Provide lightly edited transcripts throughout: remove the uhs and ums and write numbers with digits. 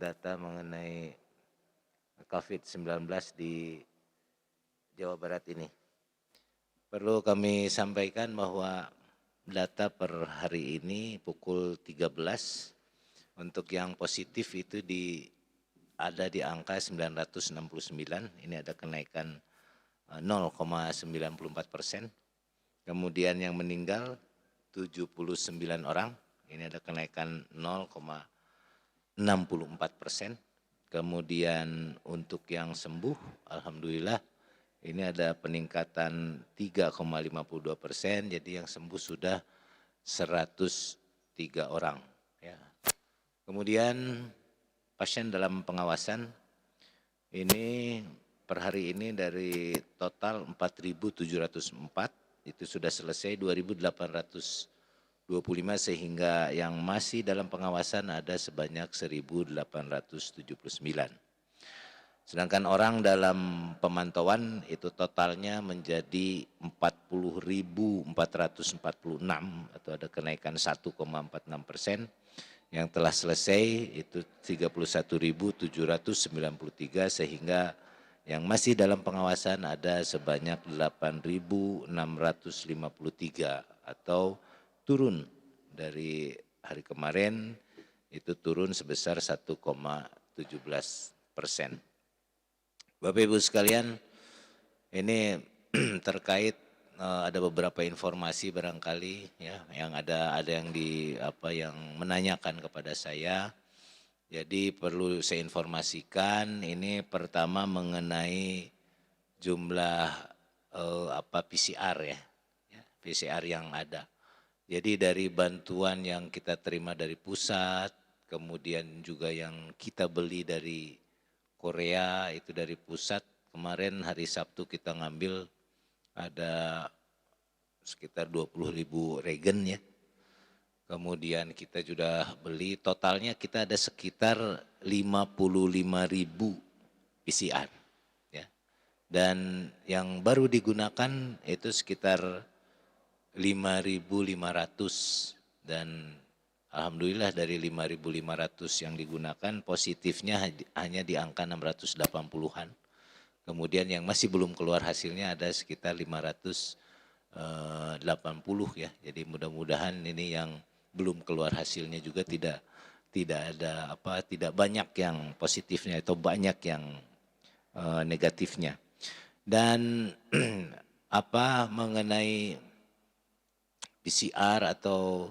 data mengenai COVID-19 di Jawa Barat ini. Perlu kami sampaikan bahwa data per hari ini pukul 13 untuk yang positif itu ada di angka 969, ini ada kenaikan 0,94%. Kemudian yang meninggal 79 orang, ini ada kenaikan 0,64%. Kemudian untuk yang sembuh, alhamdulillah ini ada peningkatan 3,52%, jadi yang sembuh sudah 103 orang. Ya. Kemudian pasien dalam pengawasan ini per hari ini dari total 4.704 itu sudah selesai 2.825 sehingga yang masih dalam pengawasan ada sebanyak 1.879. Sedangkan orang dalam pemantauan itu totalnya menjadi 40.446 atau ada kenaikan 1,46%. Yang telah selesai itu 31.793 sehingga yang masih dalam pengawasan ada sebanyak 8.653 atau turun dari hari kemarin itu turun sebesar 1,17%. Bapak Ibu sekalian, ini terkait ada beberapa informasi barangkali ya yang ada yang yang menanyakan kepada saya. Jadi perlu saya informasikan ini pertama mengenai jumlah PCR ya, PCR yang ada. Jadi dari bantuan yang kita terima dari pusat, kemudian juga yang kita beli dari Korea itu dari pusat, kemarin hari Sabtu kita ngambil ada sekitar 20.000 regen ya. Kemudian kita sudah beli, totalnya kita ada sekitar 55.000 PCR. Ya. Dan yang baru digunakan itu sekitar 5.500 dan alhamdulillah dari 5.500 yang digunakan positifnya hanya di angka 680-an. Kemudian yang masih belum keluar hasilnya ada sekitar 580 ya. Jadi mudah-mudahan ini yang belum keluar hasilnya juga tidak banyak yang positifnya atau banyak yang negatifnya. Dan mengenai PCR atau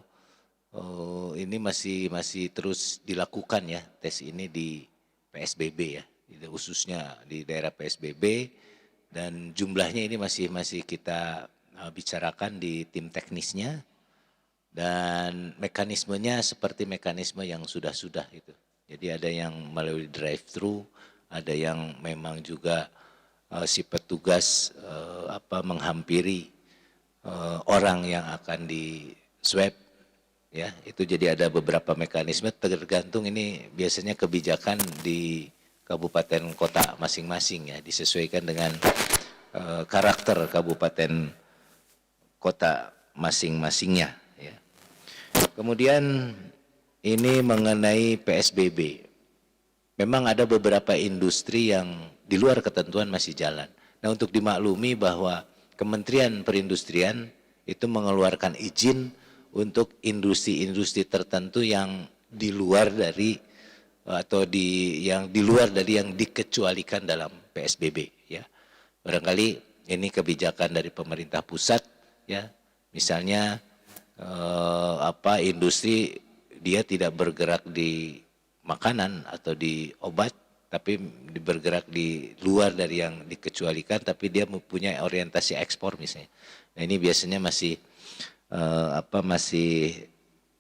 ini masih terus dilakukan ya tes ini di PSBB ya, khususnya di daerah PSBB dan jumlahnya ini masih kita bicarakan di tim teknisnya dan mekanismenya seperti mekanisme yang sudah itu. Jadi ada yang melalui drive-thru, ada yang memang juga si petugas menghampiri orang yang akan di swab. Ya, itu jadi ada beberapa mekanisme tergantung ini biasanya kebijakan di kabupaten kota masing-masing ya, disesuaikan dengan karakter kabupaten kota masing-masingnya ya. Kemudian ini mengenai PSBB. Memang ada beberapa industri yang di luar ketentuan masih jalan. Nah, untuk dimaklumi bahwa Kementerian Perindustrian itu mengeluarkan izin untuk industri-industri tertentu yang di luar dari yang dikecualikan dalam PSBB ya. Barangkali ini kebijakan dari pemerintah pusat ya. Misalnya industri dia tidak bergerak di makanan atau di obat tapi bergerak di luar dari yang dikecualikan tapi dia mempunyai orientasi ekspor misalnya. Nah, ini biasanya masih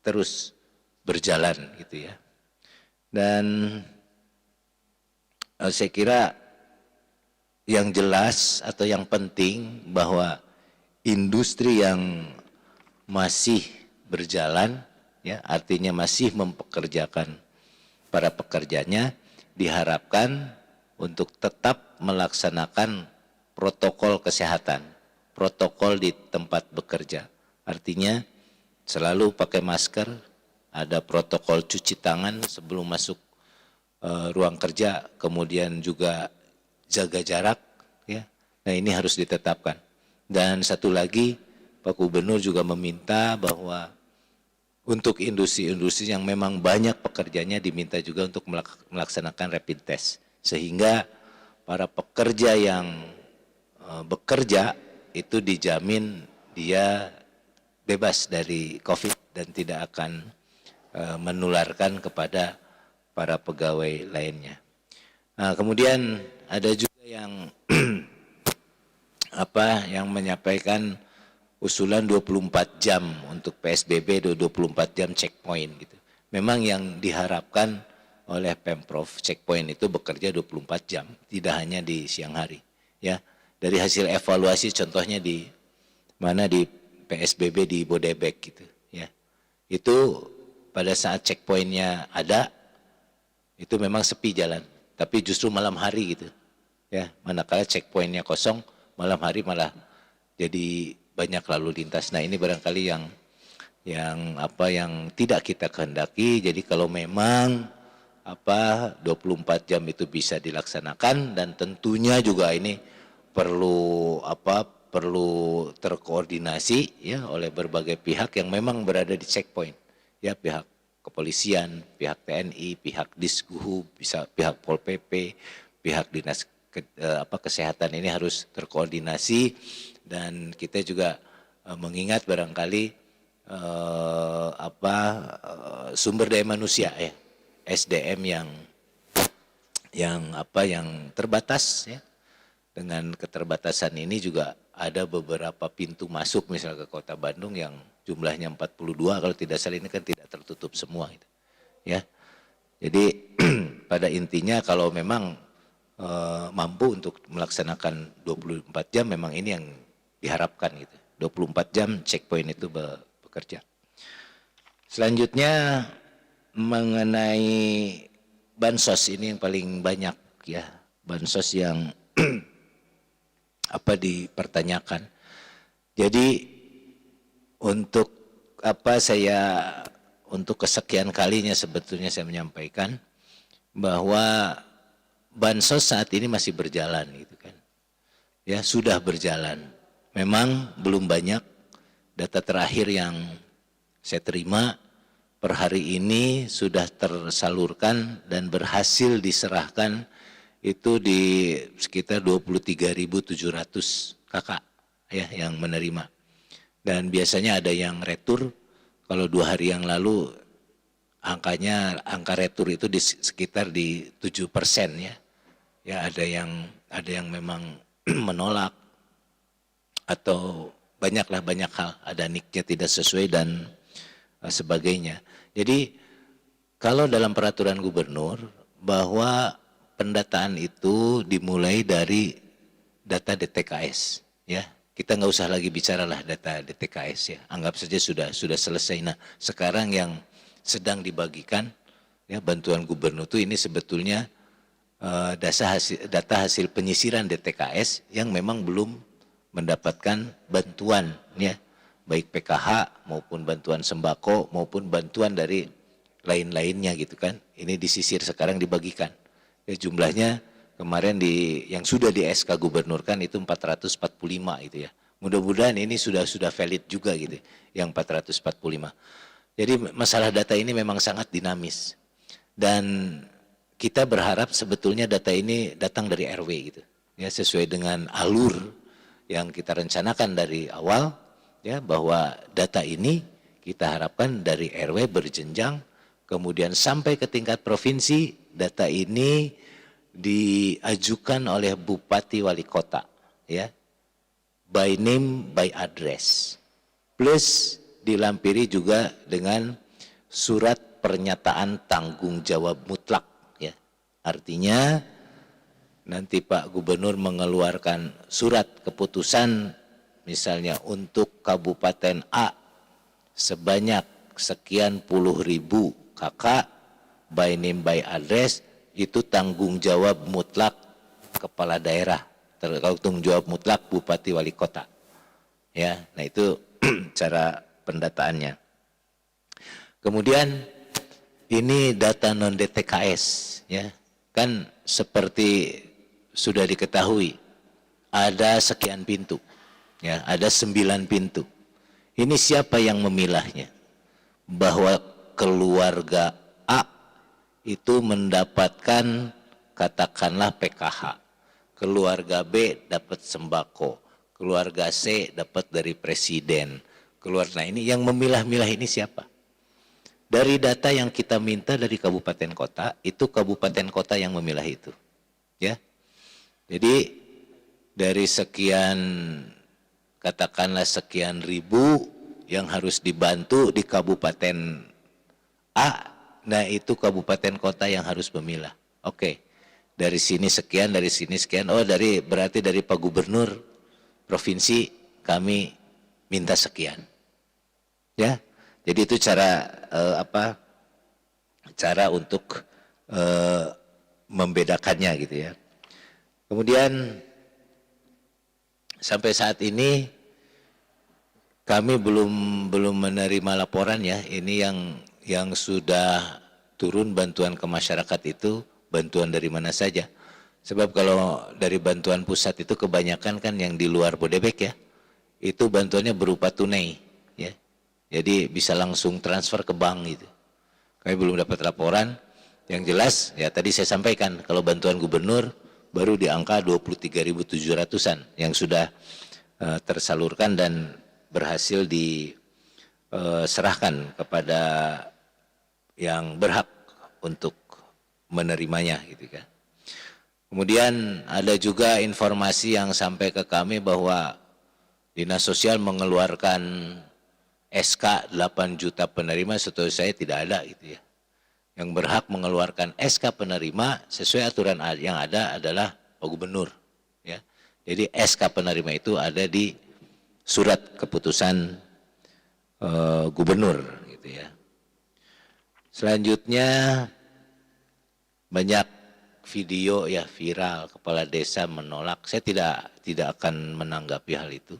terus berjalan gitu ya. Dan saya kira yang jelas atau yang penting bahwa industri yang masih berjalan ya, artinya masih mempekerjakan para pekerjanya diharapkan untuk tetap melaksanakan protokol kesehatan, protokol di tempat bekerja. Artinya selalu pakai masker, ada protokol cuci tangan sebelum masuk ruang kerja, kemudian juga jaga jarak, ya. Nah ini harus ditetapkan. Dan satu lagi, Pak Gubernur juga meminta bahwa untuk industri-industri yang memang banyak pekerjanya diminta juga untuk melaksanakan rapid test. Sehingga para pekerja yang bekerja itu dijamin dia bebas dari COVID dan tidak akan menularkan kepada para pegawai lainnya. Nah, kemudian ada juga yang yang menyampaikan usulan 24 jam untuk PSBB, 24 jam checkpoint gitu. Memang yang diharapkan oleh Pemprov checkpoint itu bekerja 24 jam, tidak hanya di siang hari, ya. Dari hasil evaluasi contohnya di mana di PSBB di Bodebek gitu, ya. Itu pada saat checkpointnya ada, itu memang sepi jalan, tapi justru malam hari gitu, ya. Manakala checkpointnya kosong, malam hari malah jadi banyak lalu lintas. Nah ini barangkali yang tidak kita kehendaki. Jadi kalau memang 24 jam itu bisa dilaksanakan, dan tentunya juga ini perlu terkoordinasi ya oleh berbagai pihak yang memang berada di checkpoint, ya, pihak kepolisian, pihak TNI, pihak Disguhub, bisa pihak Pol PP, pihak dinas kesehatan, ini harus terkoordinasi. Dan kita juga mengingat barangkali sumber daya manusia, ya, SDM yang terbatas, ya. Dengan keterbatasan ini juga ada beberapa pintu masuk misalnya ke Kota Bandung yang jumlahnya 42, kalau tidak salah ini kan tidak tertutup semua gitu, ya. Jadi pada intinya kalau memang mampu untuk melaksanakan 24 jam, memang ini yang diharapkan gitu. 24 jam checkpoint itu bekerja. Selanjutnya mengenai bansos, ini yang paling banyak, ya, bansos yang dipertanyakan. Jadi untuk untuk kesekian kalinya sebetulnya saya menyampaikan bahwa bansos saat ini masih berjalan gitu kan. Ya, sudah berjalan. Memang belum banyak. Data terakhir yang saya terima per hari ini sudah tersalurkan dan berhasil diserahkan itu di sekitar 23.700 kakak, ya, yang menerima. Dan biasanya ada yang retur. Kalau 2 hari yang lalu angka retur itu di sekitar di 7%, ya. Ya, ada yang memang menolak atau banyak hal, ada nicknya tidak sesuai dan sebagainya. Jadi kalau dalam peraturan gubernur bahwa pendataan itu dimulai dari data DTKS, ya. Kita nggak usah lagi bicara lah data DTKS, ya. Anggap saja sudah selesai. Nah, sekarang yang sedang dibagikan, ya, bantuan gubernur itu ini sebetulnya data hasil penyisiran DTKS yang memang belum mendapatkan bantuan, ya, baik PKH maupun bantuan sembako maupun bantuan dari lain-lainnya gitu kan. Ini disisir sekarang dibagikan. Ya, jumlahnya kemarin yang sudah di SK gubernur kan itu 445 gitu, ya. Mudah-mudahan ini sudah valid juga gitu, yang 445. Jadi masalah data ini memang sangat dinamis. Dan kita berharap sebetulnya data ini datang dari RW gitu, ya, sesuai dengan alur yang kita rencanakan dari awal, ya, bahwa data ini kita harapkan dari RW berjenjang, kemudian sampai ke tingkat provinsi. Data ini diajukan oleh bupati wali kota, ya, by name by address, plus dilampiri juga dengan surat pernyataan tanggung jawab mutlak, ya. Artinya nanti Pak Gubernur mengeluarkan surat keputusan misalnya untuk Kabupaten A sebanyak sekian puluh ribu kakak by name by address, itu tanggung jawab mutlak kepala daerah, tanggung jawab mutlak bupati wali kota, ya. Nah itu cara pendataannya. Kemudian ini data non DTKS, ya. Kan seperti sudah diketahui ada sekian pintu, ya, ada 9 pintu. Ini siapa yang memilahnya? Bahwa keluarga A itu mendapatkan katakanlah PKH, keluarga B dapat sembako, keluarga C dapat dari presiden, nah ini yang memilah-milah ini siapa? Dari data yang kita minta dari kabupaten kota, itu kabupaten kota yang memilah itu, ya. Jadi dari sekian, katakanlah sekian ribu yang harus dibantu di kabupaten A, nah itu kabupaten kota yang harus memilah. Oke, dari sini sekian, dari sini sekian, oh berarti dari Pak Gubernur provinsi kami minta sekian, ya. Jadi itu cara cara untuk membedakannya gitu ya. Kemudian sampai saat ini kami belum menerima laporan ya. Ini yang sudah turun bantuan ke masyarakat itu bantuan dari mana saja. Sebab kalau dari bantuan pusat itu kebanyakan kan yang di luar Bodebek ya. Itu bantuannya berupa tunai ya. Jadi bisa langsung transfer ke bank gitu. Kami belum dapat laporan. Yang jelas ya tadi saya sampaikan kalau bantuan gubernur baru di angka 23.700-an yang sudah tersalurkan dan berhasil diserahkan kepada yang berhak untuk menerimanya gitu kan. Kemudian ada juga informasi yang sampai ke kami bahwa Dinas Sosial mengeluarkan SK 8 juta penerima, setahu saya tidak ada gitu ya. Yang berhak mengeluarkan SK penerima sesuai aturan yang ada adalah Pak Gubernur ya. Jadi SK penerima itu ada di surat keputusan gubernur gitu ya. Selanjutnya banyak video ya viral kepala desa menolak. Saya tidak akan menanggapi hal itu.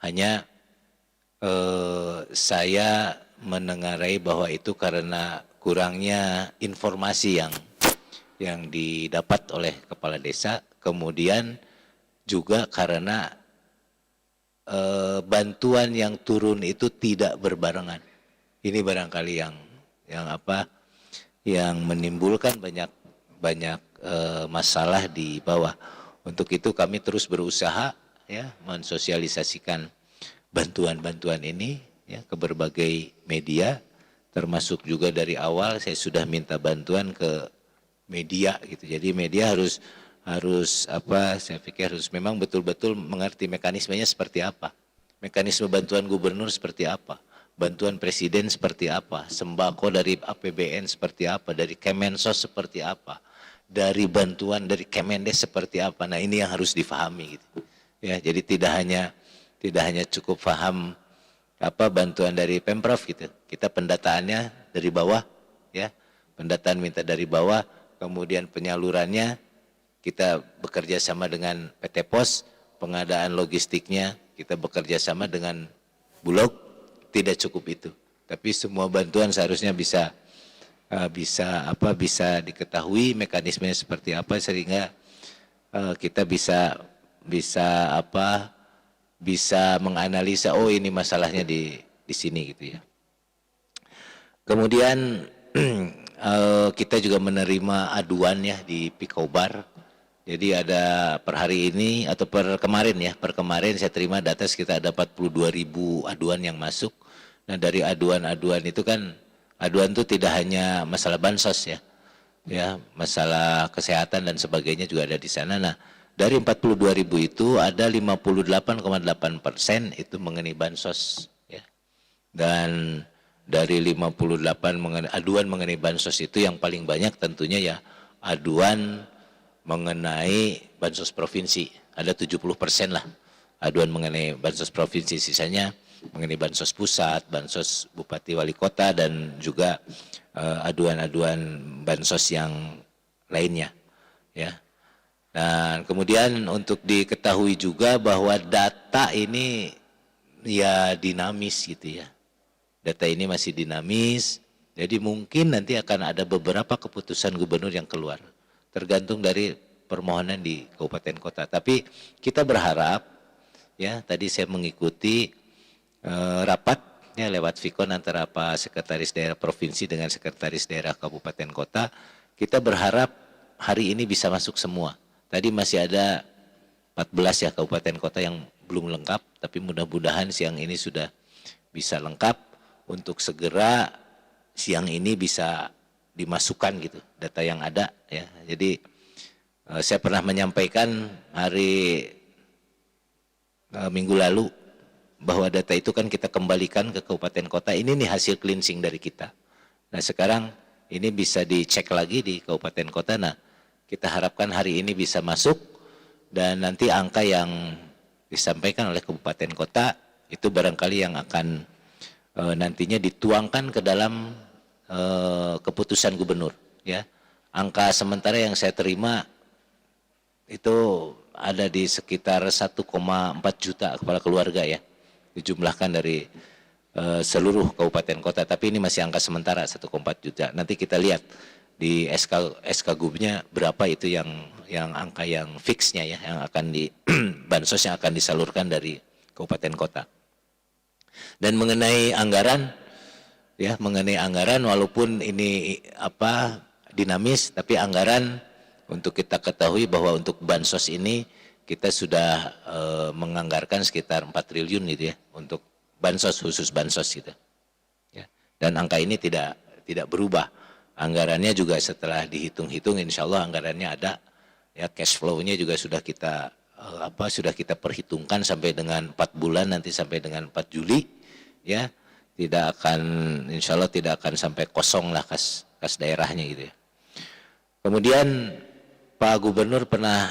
Hanya saya menengarai bahwa itu karena kurangnya informasi yang didapat oleh kepala desa, kemudian juga karena bantuan yang turun itu tidak berbarengan. Ini barangkali yang menimbulkan banyak masalah di bawah. Untuk itu kami terus berusaha ya mensosialisasikan bantuan-bantuan ini ya ke berbagai media, termasuk juga dari awal saya sudah minta bantuan ke media gitu. Jadi media harus saya pikir harus memang betul-betul mengerti mekanismenya seperti apa. Mekanisme bantuan gubernur seperti apa, bantuan presiden seperti apa, sembako dari APBN seperti apa, dari Kemensos seperti apa, dari bantuan dari Kemendes seperti apa. Nah, ini yang harus difahami gitu. Ya, jadi tidak hanya cukup paham bantuan dari Pemprov gitu. Kita pendataannya dari bawah ya. Pendataan minta dari bawah, kemudian penyalurannya kita bekerja sama dengan PT Pos, pengadaan logistiknya kita bekerja sama dengan Bulog, tidak cukup itu. Tapi semua bantuan seharusnya bisa diketahui mekanismenya seperti apa sehingga kita bisa menganalisa oh ini masalahnya di sini gitu ya. Kemudian kita juga menerima aduan ya di Pikobar. Jadi ada per hari ini atau per kemarin saya terima data sekitar ada 42.000 aduan yang masuk. Nah dari aduan-aduan itu kan aduan itu tidak hanya masalah bansos ya masalah kesehatan dan sebagainya juga ada di sana. Nah dari 42.000 itu ada 58,8% itu mengenai bansos ya. Dan dari 58 aduan mengenai bansos itu yang paling banyak tentunya ya aduan mengenai bansos provinsi, ada 70% lah aduan mengenai bansos provinsi, sisanya mengenai bansos pusat, bansos bupati wali kota dan juga aduan-aduan bansos yang lainnya ya. Dan kemudian untuk diketahui juga bahwa data ini ya dinamis gitu ya. Data ini masih dinamis Jadi mungkin nanti akan ada beberapa keputusan gubernur yang keluar, tergantung dari permohonan di kabupaten kota. Tapi kita berharap, ya tadi saya mengikuti rapat ya lewat Vikon antara Pak Sekretaris Daerah Provinsi dengan Sekretaris Daerah Kabupaten Kota. Kita berharap hari ini bisa masuk semua. Tadi masih ada 14 ya kabupaten kota yang belum lengkap, tapi mudah-mudahan siang ini sudah bisa lengkap untuk segera siang ini bisa dimasukkan gitu data yang ada ya. Jadi saya pernah menyampaikan hari minggu lalu bahwa data itu kan kita kembalikan ke kabupaten kota. Ini nih hasil cleansing dari kita. Nah sekarang ini bisa dicek lagi di kabupaten kota. Nah kita harapkan hari ini bisa masuk dan nanti angka yang disampaikan oleh kabupaten kota itu barangkali yang akan nantinya dituangkan ke dalam keputusan gubernur. Ya, angka sementara yang saya terima itu ada di sekitar 1,4 juta kepala keluarga ya, dijumlahkan dari seluruh kabupaten kota. Tapi ini masih angka sementara 1,4 juta. Nanti kita lihat di SK Gubnya berapa itu yang angka yang fixnya ya, yang akan di bansos yang akan disalurkan dari kabupaten kota. Dan mengenai anggaran ya, mengenai anggaran walaupun ini dinamis, tapi anggaran untuk kita ketahui bahwa untuk bansos ini kita sudah menganggarkan sekitar 4 triliun gitu ya untuk bansos, khusus bansos gitu. Ya. Dan angka ini tidak berubah. Anggarannya juga setelah dihitung-hitung insya Allah anggarannya ada ya, cash flow-nya juga sudah kita perhitungkan sampai dengan 4 bulan nanti sampai dengan 4 Juli ya, tidak akan insya Allah tidak akan sampai kosong lah kas daerahnya gitu ya. Kemudian Pak Gubernur pernah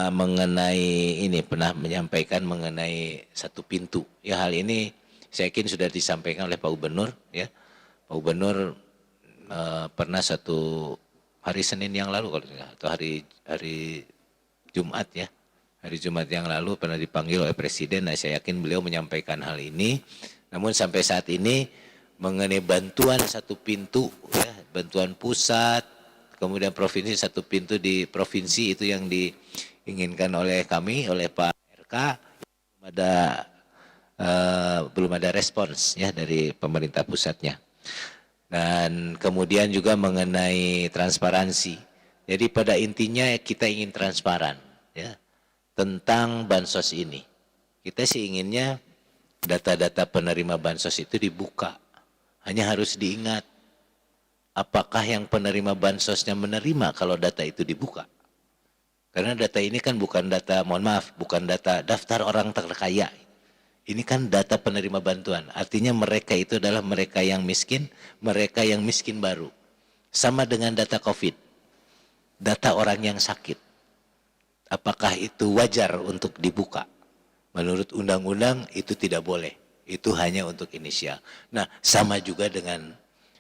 mengenai ini pernah menyampaikan mengenai satu pintu ya, hal ini saya yakin sudah disampaikan oleh Pak Gubernur ya. Pak Gubernur pernah satu hari Senin yang lalu atau hari Jumat ya, hari Jumat yang lalu pernah dipanggil oleh Presiden. Nah saya yakin beliau menyampaikan hal ini. Namun sampai saat ini mengenai bantuan satu pintu ya, bantuan pusat kemudian provinsi satu pintu di provinsi itu yang diinginkan oleh kami, oleh Pak RK, belum ada respons ya dari pemerintah pusatnya. Dan kemudian juga mengenai transparansi. Jadi pada intinya kita ingin transparan ya tentang bansos ini. Kita sih inginnya data-data penerima bansos itu dibuka. Hanya harus diingat apakah yang penerima bansosnya menerima kalau data itu dibuka. Karena data ini kan bukan data, mohon maaf, bukan data daftar orang terkaya. Ini kan data penerima bantuan. Artinya mereka itu adalah mereka yang miskin baru. Sama dengan data COVID. Data orang yang sakit. Apakah itu wajar untuk dibuka? Menurut undang-undang itu tidak boleh. Itu hanya untuk inisial. Nah, sama juga dengan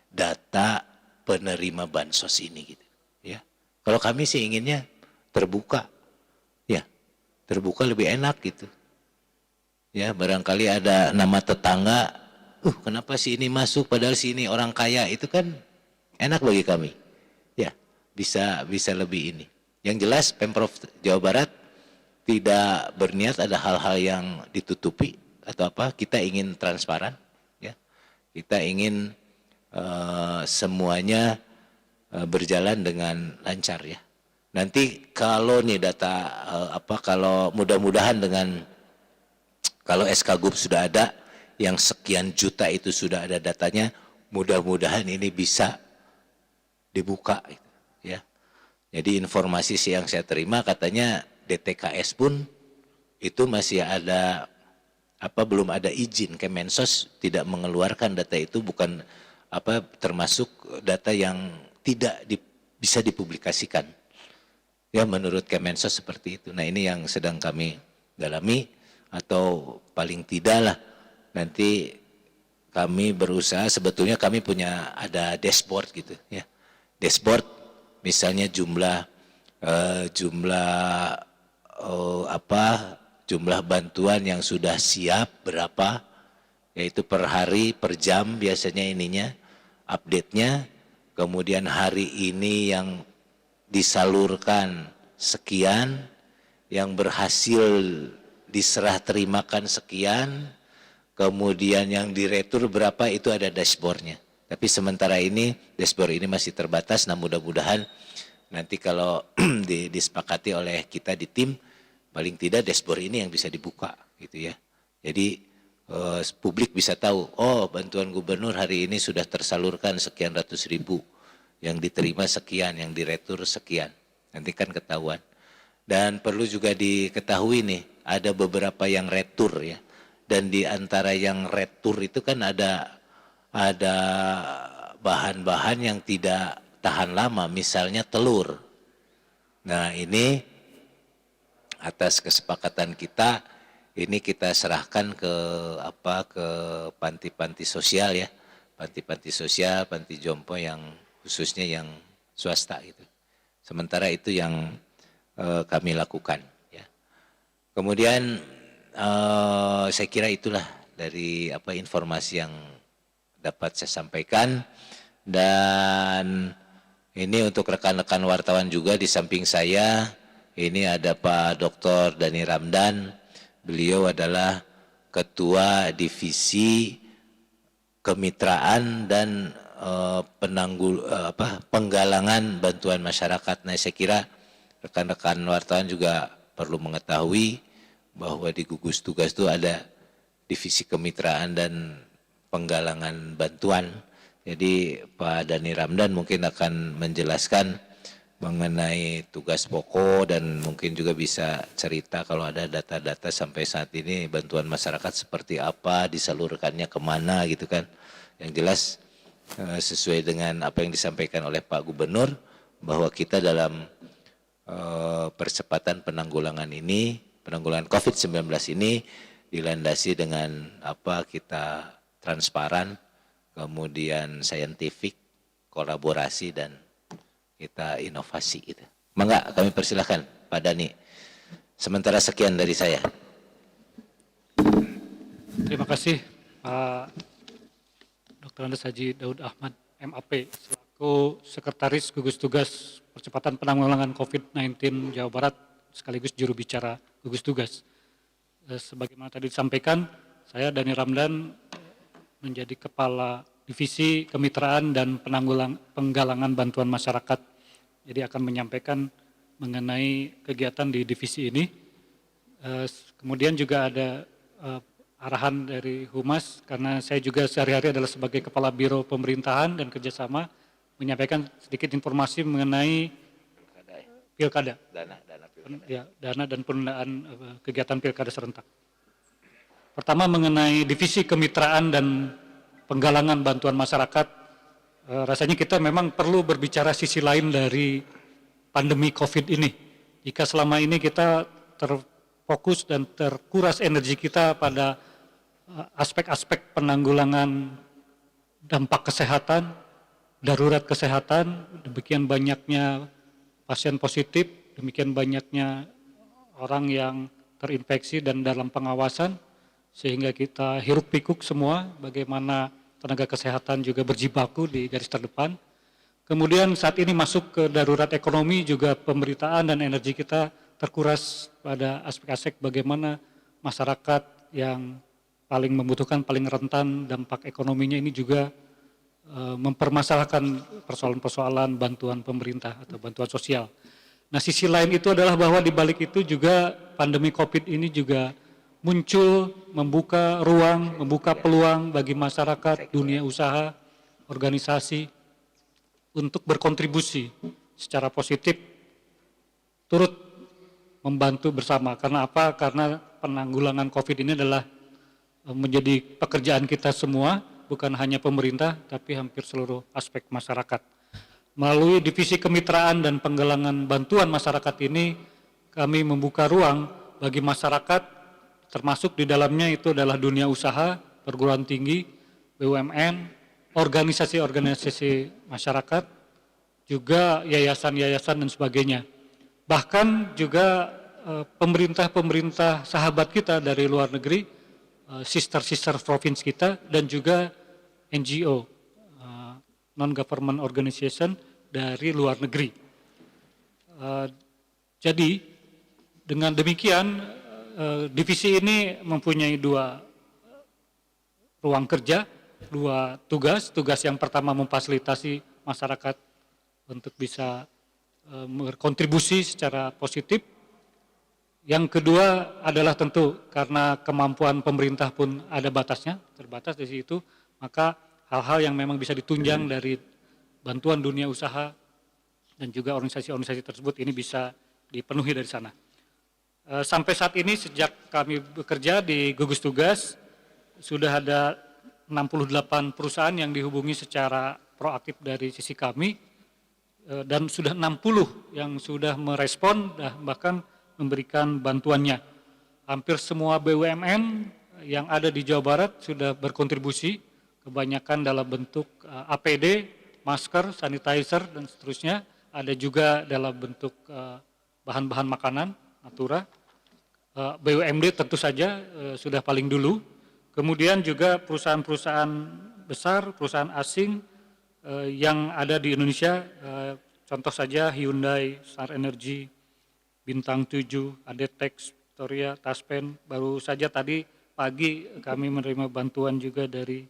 data penerima bansos ini gitu. Ya. Kalau kami sih inginnya terbuka. Ya. Terbuka lebih enak gitu. Ya, barangkali ada nama tetangga, kenapa si ini masuk padahal si ini orang kaya, itu kan enak bagi kami. Ya, bisa lebih ini. Yang jelas Pemprov Jawa Barat tidak berniat ada hal-hal yang ditutupi atau apa. Kita ingin transparan, ya. Kita ingin semuanya berjalan dengan lancar ya. Nanti kalau nih data kalau mudah-mudahan dengan kalau SK Gub sudah ada, yang sekian juta itu sudah ada datanya, mudah-mudahan ini bisa dibuka. Ya. Jadi informasi yang saya terima katanya DTKS pun itu masih ada, belum ada izin, Kemensos tidak mengeluarkan data itu, bukan termasuk data yang tidak bisa dipublikasikan. Ya menurut Kemensos seperti itu. Nah ini yang sedang kami dalami. Atau paling tidak lah nanti kami berusaha, sebetulnya kami punya ada dashboard gitu ya, dashboard misalnya jumlah jumlah bantuan yang sudah siap berapa yaitu per hari, per jam biasanya ininya, update-nya. Kemudian hari ini yang disalurkan sekian, yang berhasil diserah terimakan sekian, kemudian yang diretur berapa, itu ada dashboardnya. Tapi sementara ini dashboard ini masih terbatas. Nah mudah-mudahan nanti kalau disepakati oleh kita di tim, paling tidak dashboard ini yang bisa dibuka gitu ya. Jadi publik bisa tahu, oh bantuan gubernur hari ini sudah tersalurkan sekian ratus ribu, yang diterima sekian, yang diretur sekian. Nanti kan ketahuan. Dan perlu juga diketahui nih, ada beberapa yang retur ya. Dan di antara yang retur itu kan ada bahan-bahan yang tidak tahan lama, misalnya telur. Nah ini atas kesepakatan kita, ini kita serahkan ke panti-panti sosial ya, panti-panti sosial, panti jompo yang khususnya yang swasta gitu. Sementara itu yang kami lakukan. Ya. Kemudian saya kira itulah dari informasi yang dapat saya sampaikan. Dan ini untuk rekan-rekan wartawan juga, di samping saya ini ada Pak Dr. Dani Ramdan. Beliau adalah Ketua Divisi Kemitraan dan penggalangan bantuan masyarakat. Nah saya kira rekan-rekan wartawan juga perlu mengetahui bahwa di gugus tugas itu ada divisi kemitraan dan penggalangan bantuan. Jadi Pak Dani Ramdan mungkin akan menjelaskan mengenai tugas pokok dan mungkin juga bisa cerita kalau ada data-data sampai saat ini bantuan masyarakat seperti apa, disalurkannya kemana gitu kan. Yang jelas sesuai dengan apa yang disampaikan oleh Pak Gubernur, bahwa kita dalam percepatan penanggulangan COVID-19 ini dilandasi dengan kita transparan, kemudian saintifik, kolaborasi, dan kita inovasi gitu. Mangga kami persilahkan Pak Dani. Sementara sekian dari saya. Terima kasih Pak Dr. Andes Haji Daud Ahmad MAP selaku Sekretaris Gugus Tugas Percepatan Penanggulangan COVID-19 Jawa Barat sekaligus juru bicara gugus tugas. Sebagaimana tadi disampaikan, saya Dani Ramdan menjadi Kepala Divisi Kemitraan dan Penggalangan Bantuan Masyarakat. Jadi akan menyampaikan mengenai kegiatan di divisi ini. Kemudian juga ada arahan dari Humas, karena saya juga sehari-hari adalah sebagai Kepala Biro Pemerintahan dan Kerjasama, menyampaikan sedikit informasi mengenai pilkada. Dana dan penundaan kegiatan pilkada serentak. Pertama mengenai divisi kemitraan dan penggalangan bantuan masyarakat, rasanya kita memang perlu berbicara sisi lain dari pandemi COVID ini. Jika selama ini kita terfokus dan terkuras energi kita pada aspek-aspek penanggulangan dampak kesehatan, darurat kesehatan, demikian banyaknya pasien positif, demikian banyaknya orang yang terinfeksi dan dalam pengawasan, sehingga kita hiruk pikuk semua bagaimana tenaga kesehatan juga berjibaku di garis terdepan. Kemudian saat ini masuk ke darurat ekonomi, juga pemberitaan dan energi kita terkuras pada aspek-aspek bagaimana masyarakat yang paling membutuhkan, paling rentan dampak ekonominya ini juga mempermasalahkan persoalan-persoalan bantuan pemerintah atau bantuan sosial. Nah sisi lain itu adalah bahwa di balik itu juga pandemi COVID ini juga muncul, membuka ruang, membuka peluang bagi masyarakat, dunia usaha, organisasi untuk berkontribusi secara positif, turut membantu bersama. Karena apa? Karena penanggulangan COVID ini adalah menjadi pekerjaan kita semua, bukan hanya pemerintah, tapi hampir seluruh aspek masyarakat. Melalui divisi kemitraan dan penggalangan bantuan masyarakat ini, kami membuka ruang bagi masyarakat, termasuk di dalamnya itu adalah dunia usaha, perguruan tinggi, BUMN, organisasi-organisasi masyarakat, juga yayasan-yayasan dan sebagainya. Bahkan juga pemerintah-pemerintah sahabat kita dari luar negeri sister province kita dan juga NGO, non-government organization dari luar negeri. Jadi dengan demikian divisi ini mempunyai dua ruang kerja, dua tugas. Tugas yang pertama memfasilitasi masyarakat untuk bisa berkontribusi secara positif. Yang kedua adalah tentu karena kemampuan pemerintah pun ada batasnya, terbatas di situ, maka hal-hal yang memang bisa ditunjang dari bantuan dunia usaha dan juga organisasi-organisasi tersebut ini bisa dipenuhi dari sana. Sampai saat ini sejak kami bekerja di gugus tugas, sudah ada 68 perusahaan yang dihubungi secara proaktif dari sisi kami, dan sudah 60 yang sudah merespon dan bahkan memberikan bantuannya. Hampir semua BUMN yang ada di Jawa Barat sudah berkontribusi, kebanyakan dalam bentuk APD, masker, sanitizer, dan seterusnya. Ada juga dalam bentuk bahan-bahan makanan, natura. BUMD tentu saja sudah paling dulu. Kemudian juga perusahaan-perusahaan besar, perusahaan asing yang ada di Indonesia, contoh saja Hyundai, Star Energy, Bintang 7, Adetex, Victoria, Taspen. Baru saja tadi pagi kami menerima bantuan juga dari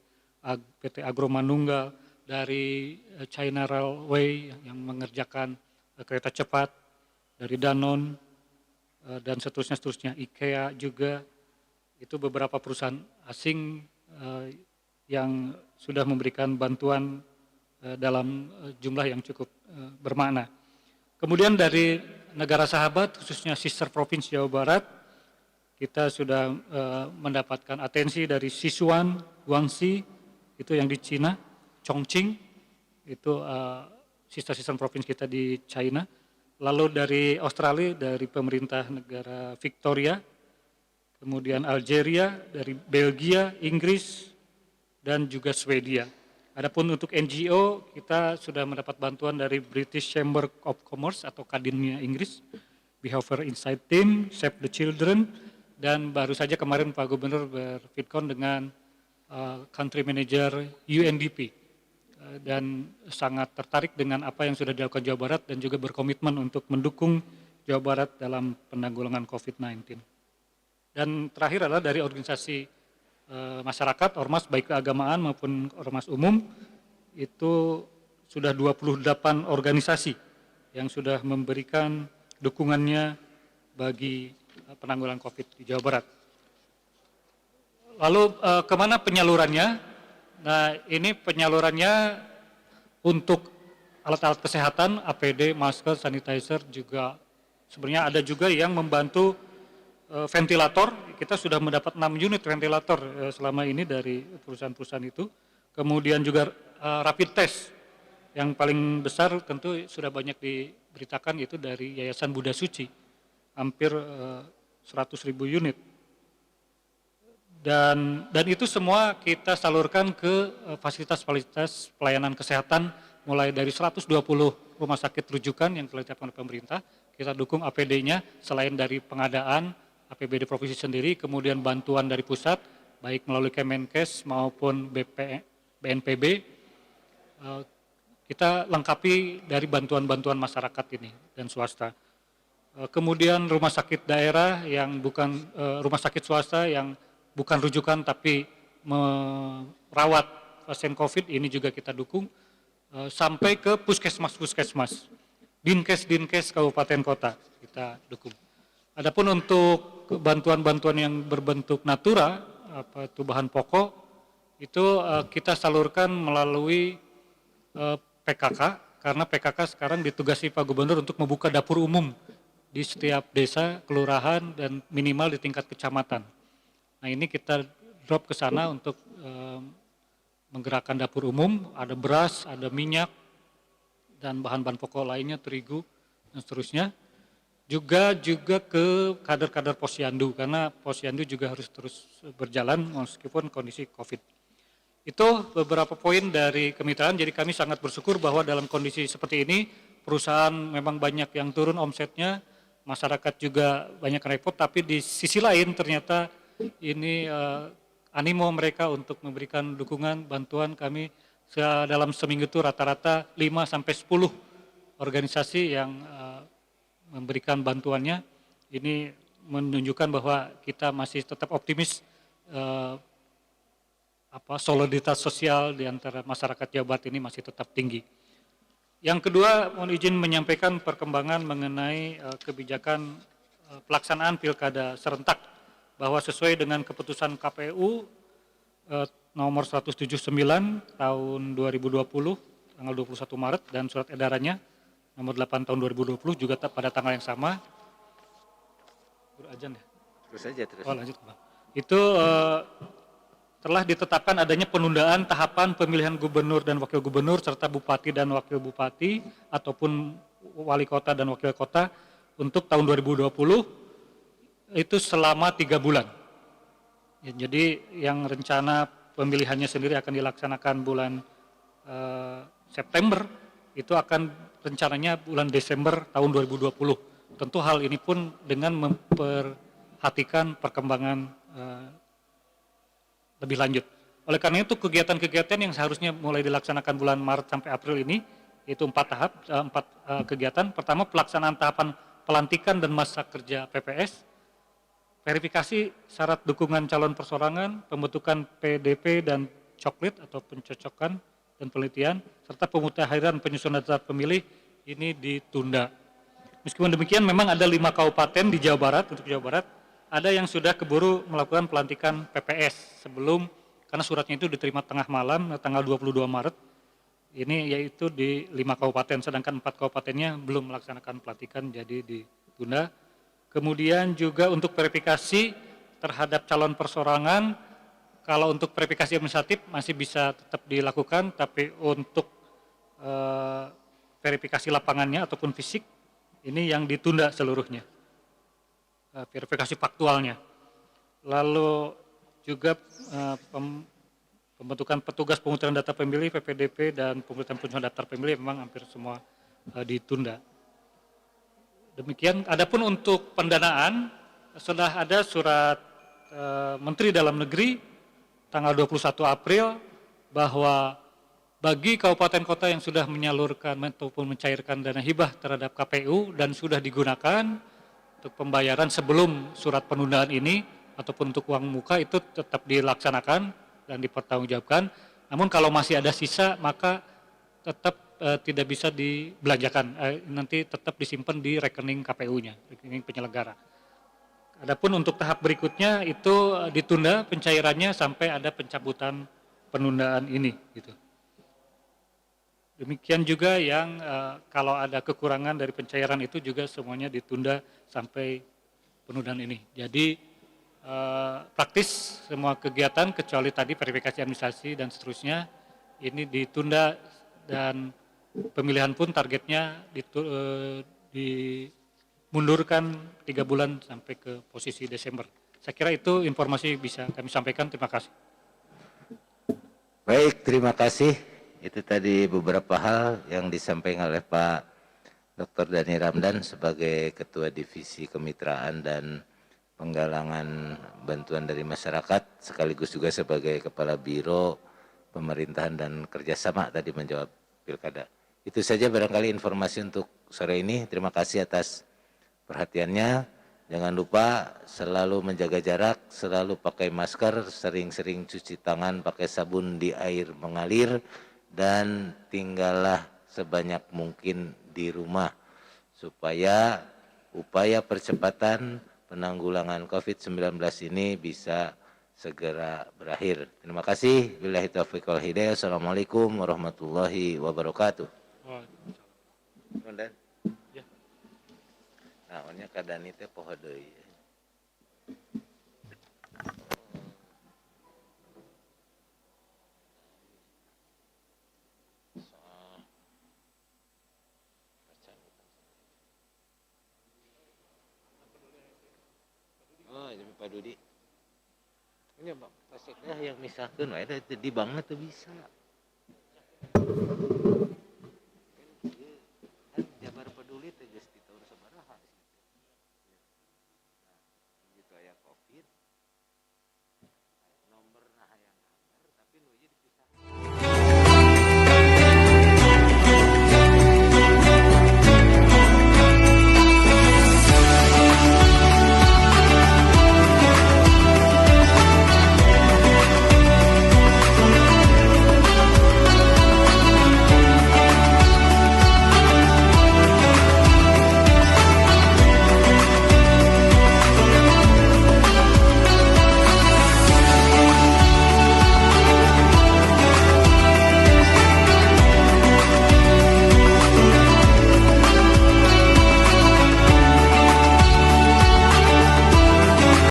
PT Agro Manunggal, dari China Railway yang mengerjakan kereta cepat, dari Danone, dan seterusnya, IKEA juga. Itu beberapa perusahaan asing yang sudah memberikan bantuan dalam jumlah yang cukup bermakna. Kemudian dari negara sahabat, khususnya sister province Jawa Barat, kita sudah mendapatkan atensi dari Sichuan, Guangxi, itu yang di Cina, Chongqing, itu sister province kita di China. Lalu dari Australia, dari pemerintah negara Victoria, kemudian Algeria, dari Belgia, Inggris, dan juga Swedia. Adapun untuk NGO, kita sudah mendapat bantuan dari British Chamber of Commerce atau Kadinnya Inggris, Behavior Insight Team, Save the Children, dan baru saja kemarin Pak Gubernur berfitcon dengan Country Manager UNDP, dan sangat tertarik dengan apa yang sudah dilakukan Jawa Barat dan juga berkomitmen untuk mendukung Jawa Barat dalam penanggulangan COVID-19. Dan terakhir adalah dari organisasi masyarakat, ormas baik keagamaan maupun ormas umum, itu sudah 28 organisasi yang sudah memberikan dukungannya bagi penanggulangan COVID di Jawa Barat. Lalu kemana penyalurannya? Nah, ini penyalurannya untuk alat-alat kesehatan, APD, masker, sanitizer, juga sebenarnya ada juga yang membantu ventilator. Kita sudah mendapat 6 unit ventilator selama ini dari perusahaan-perusahaan itu. Kemudian juga rapid test yang paling besar tentu sudah banyak diberitakan, itu dari Yayasan Buddha Suci, hampir 100.000 unit. Dan itu semua kita salurkan ke fasilitas-fasilitas pelayanan kesehatan, mulai dari 120 rumah sakit rujukan yang telah ditetapkan oleh pemerintah. Kita dukung APD-nya selain dari pengadaan APBD provinsi sendiri, kemudian bantuan dari pusat, baik melalui Kemenkes maupun BNPB, kita lengkapi dari bantuan-bantuan masyarakat ini dan swasta. Kemudian rumah sakit daerah yang bukan rumah sakit swasta yang bukan rujukan tapi merawat pasien COVID, ini juga kita dukung, sampai ke puskesmas, dinkes kabupaten kota kita dukung. Adapun untuk bantuan-bantuan yang berbentuk natura, apa itu bahan pokok, itu kita salurkan melalui PKK, karena PKK sekarang ditugasi Pak Gubernur untuk membuka dapur umum di setiap desa, kelurahan, dan minimal di tingkat kecamatan. Nah, ini kita drop ke sana untuk menggerakkan dapur umum, ada beras, ada minyak, dan bahan-bahan pokok lainnya, terigu, dan seterusnya. Juga ke kader-kader Posyandu, karena Posyandu juga harus terus berjalan meskipun kondisi COVID. Itu beberapa poin dari kemitraan, jadi kami sangat bersyukur bahwa dalam kondisi seperti ini, perusahaan memang banyak yang turun omsetnya, masyarakat juga banyak repot, tapi di sisi lain ternyata ini animo mereka untuk memberikan dukungan, bantuan kami dalam seminggu itu rata-rata 5 sampai 10 organisasi yang memberikan bantuannya. Ini menunjukkan bahwa kita masih tetap optimis soliditas sosial di antara masyarakat Jawa Barat ini masih tetap tinggi. Yang kedua, mohon izin menyampaikan perkembangan mengenai kebijakan pelaksanaan pilkada serentak, bahwa sesuai dengan keputusan KPU nomor 179 tahun 2020 tanggal 21 Maret dan surat edarannya nomor 8 tahun 2020 juga pada tanggal yang sama. Terus aja terus. Oh, lanjut, Bang. Itu telah ditetapkan adanya penundaan tahapan pemilihan gubernur dan wakil gubernur serta bupati dan wakil bupati ataupun wali kota dan wakil kota untuk tahun 2020 itu selama 3 bulan. Ya, jadi yang rencana pemilihannya sendiri akan dilaksanakan bulan September, itu akan rencananya bulan Desember tahun 2020. Tentu hal ini pun dengan memperhatikan perkembangan lebih lanjut. Oleh karena itu kegiatan-kegiatan yang seharusnya mulai dilaksanakan bulan Maret sampai April ini, itu 4 tahap, 4 kegiatan. Pertama, pelaksanaan tahapan pelantikan dan masa kerja PPS, verifikasi syarat dukungan calon persorangan, pembentukan PDP dan coklit atau pencocokan dan penelitian, serta pemutahiran penyusunan daftar pemilih ini ditunda. Meskipun demikian, memang ada 5 kabupaten di Jawa Barat, untuk Jawa Barat, ada yang sudah keburu melakukan pelantikan PPS sebelum, karena suratnya itu diterima tengah malam, tanggal 22 Maret, ini yaitu di 5 kabupaten, sedangkan 4 kabupatennya belum melaksanakan pelantikan, jadi ditunda. Kemudian juga untuk verifikasi terhadap calon persorangan, kalau untuk verifikasi administratif masih bisa tetap dilakukan, tapi untuk verifikasi lapangannya ataupun fisik, ini yang ditunda seluruhnya, verifikasi faktualnya. Lalu juga pembentukan petugas pemutahiran data pemilih PPDP dan pemutahiran penyusunan daftar pemilih memang hampir semua ditunda. Demikian. Adapun untuk pendanaan, sudah ada surat Menteri Dalam Negeri tanggal 21 April bahwa bagi kabupaten kota yang sudah menyalurkan ataupun mencairkan dana hibah terhadap KPU dan sudah digunakan untuk pembayaran sebelum surat penundaan ini ataupun untuk uang muka, itu tetap dilaksanakan dan dipertanggungjawabkan. Namun kalau masih ada sisa, maka tetap tidak bisa dibelanjakan, nanti tetap disimpan di rekening KPU-nya, rekening penyelenggara. Adapun untuk tahap berikutnya itu ditunda pencairannya sampai ada pencabutan penundaan ini, gitu. Demikian juga yang kalau ada kekurangan dari pencairan itu juga semuanya ditunda sampai penundaan ini. Jadi praktis semua kegiatan kecuali tadi verifikasi administrasi dan seterusnya ini ditunda, dan pemilihan pun targetnya dimundurkan 3 bulan sampai ke posisi Desember. Saya kira itu informasi bisa kami sampaikan. Terima kasih. Baik, terima kasih. Itu tadi beberapa hal yang disampaikan oleh Pak Dr. Dhani Ramdan sebagai Ketua Divisi Kemitraan dan Penggalangan Bantuan dari Masyarakat, sekaligus juga sebagai Kepala Biro Pemerintahan dan Kerjasama tadi menjawab pilkada. Itu saja barangkali informasi untuk sore ini. Terima kasih atas perhatiannya. Jangan lupa selalu menjaga jarak, selalu pakai masker, sering-sering cuci tangan pakai sabun di air mengalir, dan tinggallah sebanyak mungkin di rumah supaya upaya percepatan penanggulangan COVID-19 ini bisa segera berakhir. Terima kasih. Billahi taufiq wal hidayah. Assalamualaikum warahmatullahi wabarakatuh. Rondan. Ya. Nah, keadaan itu poho deui. Oh, ini Pak Dudi. Ini Bang, paseknya yang misalkan, ada di banget tuh bisa.